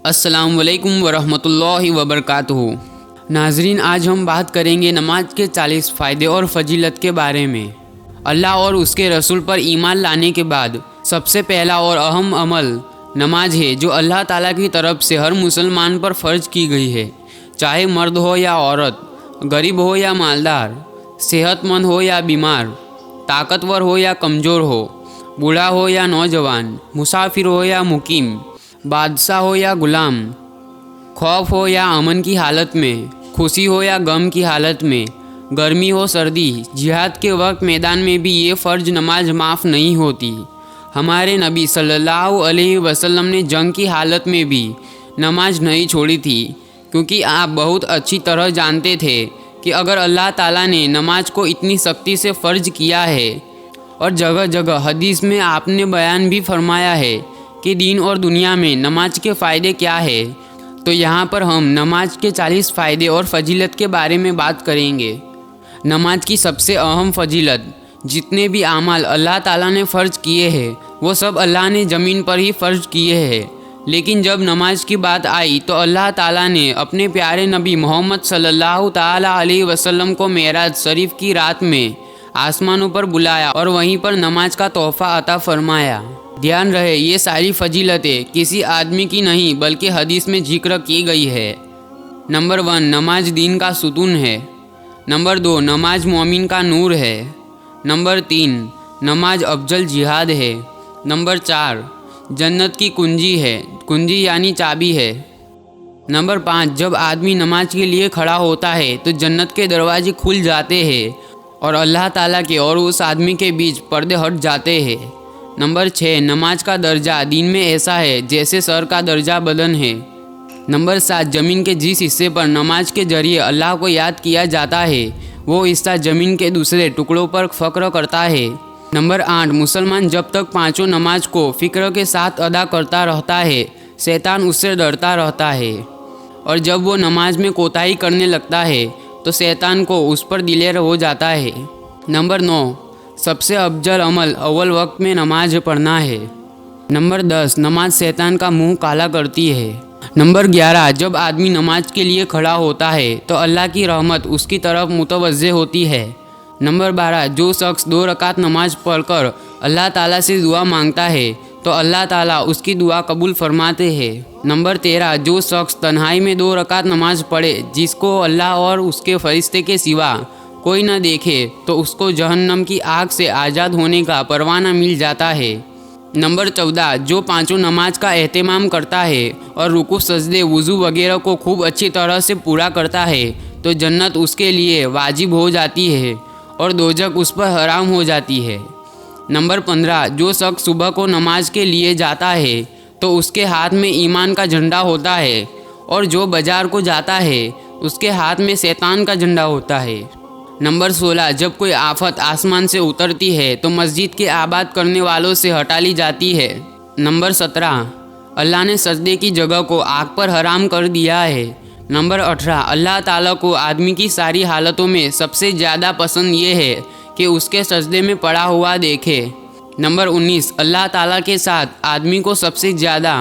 अस्सलाम वालेकुम वरहमतुल्लाहि वबरकातुहू। नाजरीन, आज हम बात करेंगे नमाज के 40 फ़ायदे और फजीलत के बारे में। अल्लाह और उसके रसूल पर ईमान लाने के बाद सबसे पहला और अहम अमल नमाज है, जो अल्लाह ताला की तरफ से हर मुसलमान पर फ़र्ज की गई है। चाहे मर्द हो या औरत, गरीब हो या मालदार, सेहतमंद हो या बीमार, ताकतवर हो या कमज़ोर हो, बूढ़ा हो या नौजवान, मुसाफिर हो या मुकीम, बादशाह हो या गुलाम, खौफ हो या अमन की हालत में, खुशी हो या गम की हालत में, गर्मी हो सर्दी, जिहाद के वक्त मैदान में भी ये फ़र्ज नमाज माफ़ नहीं होती। हमारे नबी सल्लल्लाहु अलैहि वसल्लम ने जंग की हालत में भी नमाज नहीं छोड़ी थी, क्योंकि आप बहुत अच्छी तरह जानते थे कि अगर अल्लाह ताला ने नमाज को इतनी सख्ती से फ़र्ज किया है, और जगह जगह हदीस में आपने बयान भी फरमाया है कि दीन और दुनिया में नमाज के फ़ायदे क्या है, तो यहाँ पर हम नमाज के 40 फ़ायदे और फजीलत के बारे में बात करेंगे। नमाज की सबसे अहम फजीलत, जितने भी आमाल अल्लाह ताला ने फ़र्ज किए हैं वो सब अल्लाह ने ज़मीन पर ही फ़र्ज किए हैं, लेकिन जब नमाज की बात आई तो अल्लाह ताला ने अपने प्यारे नबी मोहम्मद सल्लल्लाहु ताला अलैहि वसल्लम को मेराज शरीफ की रात में आसमानों पर बुलाया और वहीं पर नमाज का तोहफ़ा अता फरमाया। ध्यान रहे, ये सारी फजीलतें किसी आदमी की नहीं बल्कि हदीस में जिक्र की गई है। नंबर 1, नमाज दीन का सुतून है। नंबर 2, नमाज मोमिन का नूर है। नंबर 3, नमाज अफजल जिहाद है। नंबर 4, जन्नत की कुंजी है, कुंजी यानी चाबी है। नंबर 5, जब आदमी नमाज के लिए खड़ा होता है तो जन्नत के दरवाजे खुल जाते हैं और अल्लाह ताला के और उस आदमी के बीच पर्दे हट जाते हैं। नंबर 6, नमाज का दर्जा दीन में ऐसा है जैसे सर का दर्जा बदन है। नंबर 7, ज़मीन के जिस हिस्से पर नमाज के जरिए अल्लाह को याद किया जाता है वो हिस्सा ज़मीन के दूसरे टुकड़ों पर फ़ख्र करता है। नंबर 8, मुसलमान जब तक पाँचों नमाज को फ़िक्र के साथ अदा करता रहता है, शैतान उससे डरता रहता है, और जब वो नमाज में कोताही करने लगता है तो शैतान को उस पर दिलेर हो जाता है। नंबर 9, सबसे अफजल अमल अव्वल वक्त में नमाज पढ़ना है। नंबर 10, नमाज शैतान का मुंह काला करती है। नंबर 11, जब आदमी नमाज के लिए खड़ा होता है तो अल्लाह की रहमत उसकी तरफ मुतवज्जे होती है। नंबर 12, जो शख्स 2 रकात नमाज पढ़कर अल्लाह ताला से दुआ मांगता है तो अल्लाह ताला उसकी दुआ कबूल फरमाते हैं। नंबर 13, जो शख्स तन्हाई में 2 रकात नमाज पढ़े जिसको अल्लाह और उसके फरिश्ते के सिवा कोई न देखे तो उसको जहन्नम की आग से आज़ाद होने का परवाना मिल जाता है। नंबर 14, जो पाँचों नमाज का एहतमाम करता है और रुकू सजदे वज़ू वगैरह को खूब अच्छी तरह से पूरा करता है तो जन्नत उसके लिए वाजिब हो जाती है और दोजख उस पर हराम हो जाती है। नंबर 15, जो शख्स सुबह को नमाज के लिए जाता है तो उसके हाथ में ईमान का झंडा होता है, और जो बाजार को जाता है उसके हाथ में शैतान का झंडा होता है। नंबर 16, जब कोई आफत आसमान से उतरती है तो मस्जिद के आबाद करने वालों से हटा ली जाती है। नंबर 17, अल्लाह ने सजदे की जगह को आग पर हराम कर दिया है। नंबर 18, अल्लाह ताला को आदमी की सारी हालतों में सबसे ज़्यादा पसंद ये है कि उसके सजदे में पड़ा हुआ देखे। नंबर 19, अल्लाह ताला के साथ आदमी को सबसे ज़्यादा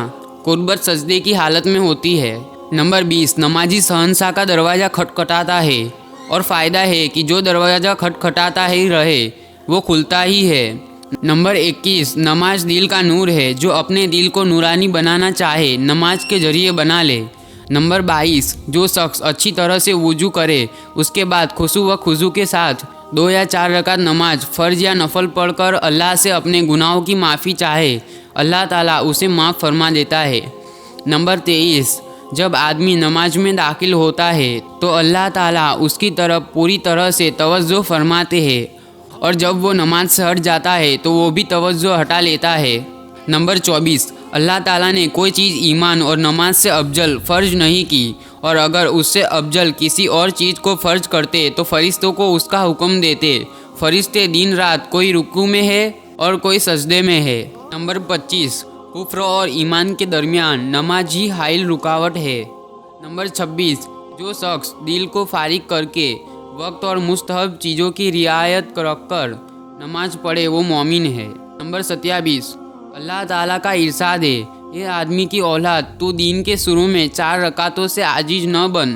कुर्बत सजदे की हालत में होती है। नंबर 20, नमाजी शहंशाह का दरवाज़ा खटखटाता है, और फ़ायदा है कि जो दरवाज़ा खटखटाता ही रहे वो खुलता ही है। नंबर 21, नमाज दिल का नूर है, जो अपने दिल को नूरानी बनाना चाहे नमाज के ज़रिए बना ले। नंबर 22, जो शख्स अच्छी तरह से वुजू करे उसके बाद खुशू व खुजू के साथ 2 या 4 रकात नमाज फ़र्ज या नफल पढ़कर अल्लाह से अपने गुनाहों की माफ़ी चाहे, अल्लाह ताला उसे माफ़ फरमा देता है। नंबर 23, जब आदमी नमाज में दाखिल होता है तो अल्लाह ताला उसकी तरफ पूरी तरह से तवज्जो फरमाते हैं, और जब वो नमाज से हट जाता है तो वो भी तवज्जो हटा लेता है। नंबर 24, अल्लाह ताला ने कोई चीज़ ईमान और नमाज से अफजल फ़र्ज नहीं की, और अगर उससे अफजल किसी और चीज़ को फ़र्ज करते तो फरिश्तों को उसका हुक्म देते। फरिश्ते दिन रात कोई रुकू में है और कोई सजदे में है। नंबर 25, कुफ्र और ईमान के दरमियान नमाज ही हाइल रुकावट है। नंबर 26, जो शख्स दिल को फारिग करके वक्त और मुस्तहब चीज़ों की रियायत रखकर नमाज पढ़े वो मोमिन है। नंबर 27, अल्लाह ताला का इरशाद है ये आदमी की औलाद, तू दीन के शुरू में 4 रकातों से आजीज न बन,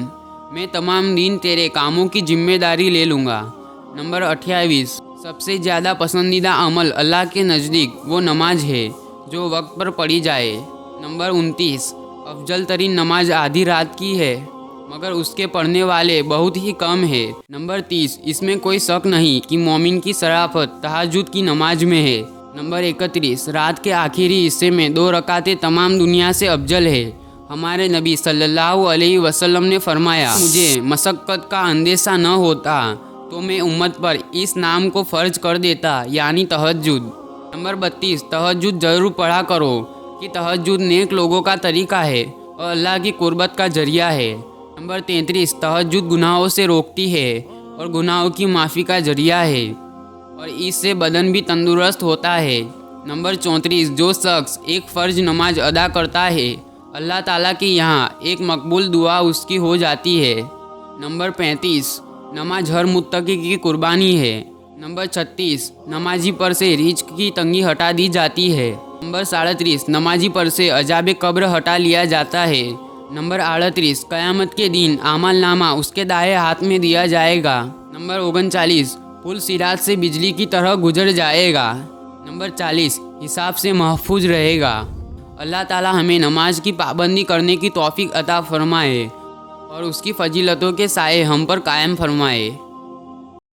मैं तमाम दिन तेरे कामों की जिम्मेदारी ले लूँगा। नंबर 28, सबसे ज़्यादा पसंदीदा अमल अल्लाह के नज़दीक वो नमाज है जो वक्त पर पढ़ी जाए। नंबर 29, अफजल तरीन नमाज आधी रात की है मगर उसके पढ़ने वाले बहुत ही कम है। नंबर 30, इसमें कोई शक नहीं कि मोमिन की शराफत तहज्जुद की नमाज में है। नंबर 31, रात के आखिरी हिस्से में 2 रकातें तमाम दुनिया से अफजल है। हमारे नबी सल्लल्लाहु अलैहि वसल्लम ने फरमाया, मुझे मशक्क़त का अंदेशा न होता तो मैं उम्मत पर इस नाम को फ़र्ज कर देता, यानी तहज्जुद। नंबर 32, तहज्जुद ज़रूर पढ़ा करो कि तहज्जुद नेक लोगों का तरीका है और अल्लाह की कुर्बत का जरिया है। नंबर 33, तहज्जुद गुनाहों से रोकती है और गुनाहों की माफ़ी का जरिया है और इससे बदन भी तंदुरुस्त होता है। नंबर 34, जो शख्स एक फ़र्ज नमाज अदा करता है अल्लाह ताला के यहाँ एक मकबूल दुआ उसकी हो जाती है। नंबर 35, नमाज हर मुत्तकी की कुर्बानी है। नंबर 36, नमाजी पर से रिज़्क़ की तंगी हटा दी जाती है। नंबर 37, नमाजी पर से अजाब कब्र हटा लिया जाता है। नंबर 38, क़यामत के दिन आमल नामा उसके दाएं हाथ में दिया जाएगा। नंबर 39, पुल सिरात से बिजली की तरह गुजर जाएगा। नंबर 40, हिसाब से महफूज रहेगा। अल्लाह ताला हमें नमाज की पाबंदी करने की तौफीक अता फरमाए और उसकी फजीलतों के साए हम पर कायम फरमाए।